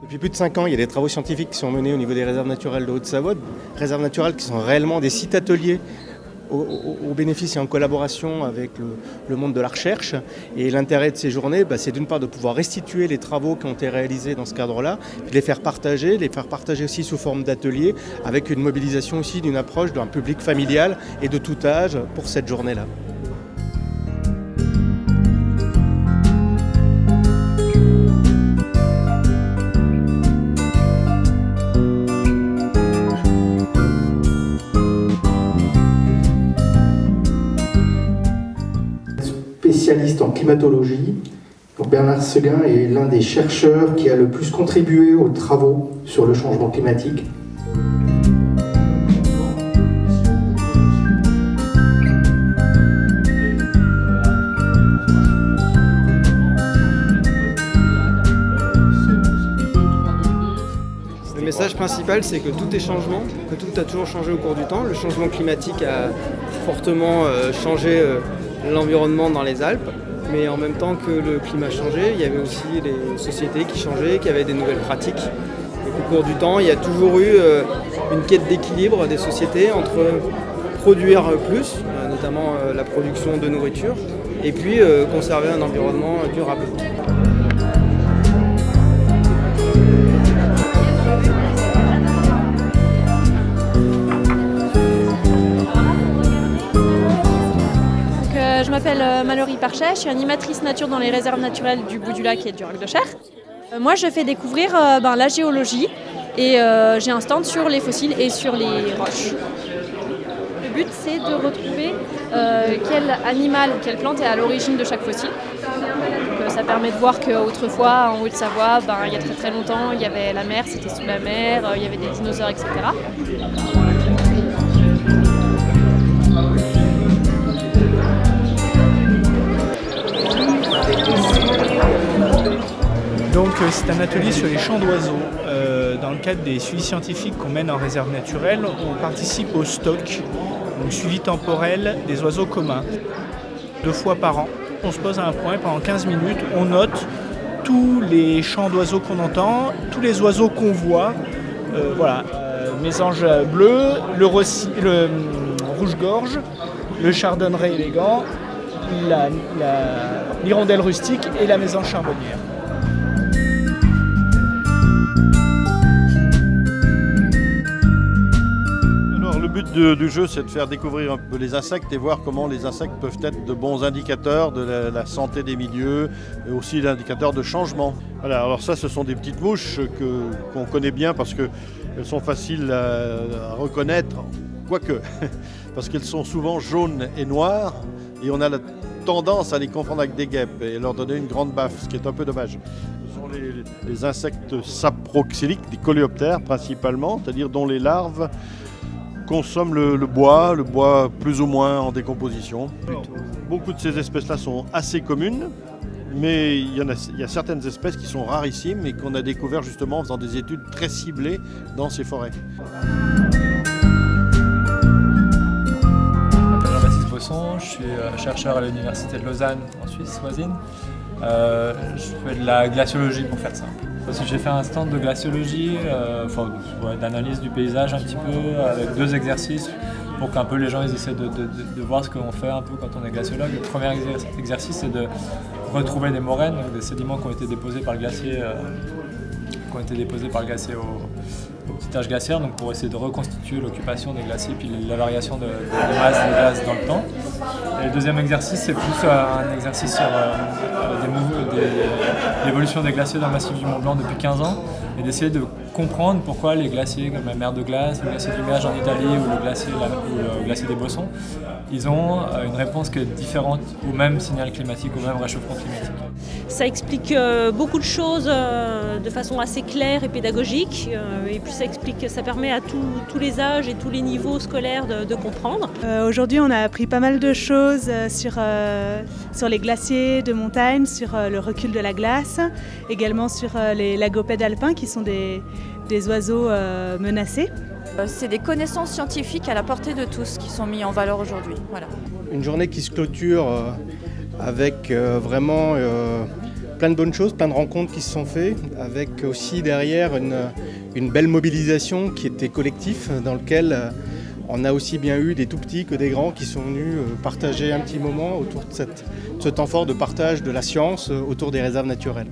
Depuis plus de 5 ans, il y a des travaux scientifiques qui sont menés au niveau des réserves naturelles de Haute-Savoie, réserves naturelles qui sont réellement des sites ateliers au bénéfice et en collaboration avec le monde de la recherche. Et l'intérêt de ces journées, c'est d'une part de pouvoir restituer les travaux qui ont été réalisés dans ce cadre-là, puis les faire partager aussi sous forme d'ateliers, avec une mobilisation aussi d'une approche d'un public familial et de tout âge pour cette journée-là. Spécialiste en climatologie. Donc Bernard Seguin est l'un des chercheurs qui a le plus contribué aux travaux sur le changement climatique. Le message principal, c'est que tout est changement, que tout a toujours changé au cours du temps. Le changement climatique a fortement changé l'environnement dans les Alpes, mais en même temps que le climat changeait, il y avait aussi les sociétés qui changeaient, qui avaient des nouvelles pratiques. Et au cours du temps, il y a toujours eu une quête d'équilibre des sociétés entre produire plus, notamment la production de nourriture, et puis conserver un environnement durable. Je m'appelle Mallory Parchet, je suis animatrice nature dans les réserves naturelles du Bout du Lac et du Lac de Cher. Moi, je fais découvrir la géologie et j'ai un stand sur les fossiles et sur les roches. Le but, c'est de retrouver quel animal ou quelle plante est à l'origine de chaque fossile. Donc, ça permet de voir qu'autrefois, en Haute-Savoie, il y a très très longtemps, il y avait la mer, c'était sous la mer, il y avait des dinosaures, etc. Donc c'est un atelier sur les chants d'oiseaux. Dans le cadre des suivis scientifiques qu'on mène en réserve naturelle, on participe au stock, donc suivi temporel des oiseaux communs. 2 fois par an, on se pose à un point, pendant 15 minutes, on note tous les chants d'oiseaux qu'on entend, tous les oiseaux qu'on voit. Mésange bleu, le rouge-gorge, le chardonneret élégant, l'hirondelle rustique et la mésange charbonnière. Le but du jeu, c'est de faire découvrir un peu les insectes et voir comment les insectes peuvent être de bons indicateurs de la santé des milieux et aussi l'indicateurs de changement. Voilà, alors ça, ce sont des petites mouches qu'on connaît bien parce qu'elles sont faciles à reconnaître, quoique, parce qu'elles sont souvent jaunes et noires et on a la tendance à les confondre avec des guêpes et leur donner une grande baffe, ce qui est un peu dommage. Ce sont les insectes saproxyliques, des coléoptères principalement, c'est-à-dire dont les larves consomment le bois plus ou moins en décomposition. Beaucoup de ces espèces-là sont assez communes, mais il y a certaines espèces qui sont rarissimes et qu'on a découvert justement en faisant des études très ciblées dans ces forêts. Je m'appelle Jean-Baptiste Bosson, je suis chercheur à l'Université de Lausanne en Suisse voisine. Je fais de la glaciologie pour faire simple. J'ai fait un stand de glaciologie, d'analyse du paysage un petit peu, avec 2 exercices pour qu'un peu les gens ils essaient de voir ce qu'on fait un peu quand on est glaciologue. Le premier exercice, c'est de retrouver des moraines, donc des sédiments qui ont été déposés par le glacier, au petit âge glaciaire, donc pour essayer de reconstituer l'occupation des glaciers puis la variation de masse de gaz dans le temps. Et le deuxième exercice, c'est plus un exercice sur l'évolution des glaciers dans le massif du Mont Blanc depuis 15 ans et d'essayer de comprendre pourquoi les glaciers comme la mer de glace, le glacier du Meurge en Italie ou le glacier des Bossons, ils ont une réponse qui est différente au même signal climatique, au même réchauffement climatique. Ça explique beaucoup de choses de façon assez claire et pédagogique et puis ça permet à tous les âges et tous les niveaux scolaires de comprendre. Aujourd'hui on a appris pas mal de choses sur les glaciers de montagne, sur le recul de la glace, également sur les lagopèdes alpins qui sont des oiseaux menacés. C'est des connaissances scientifiques à la portée de tous qui sont mis en valeur aujourd'hui. Voilà. Une journée qui se clôture avec vraiment plein de bonnes choses, plein de rencontres qui se sont faites, avec aussi derrière une belle mobilisation qui était collective, dans lequel on a aussi bien eu des tout petits que des grands qui sont venus partager un petit moment autour de ce temps fort de partage de la science autour des réserves naturelles.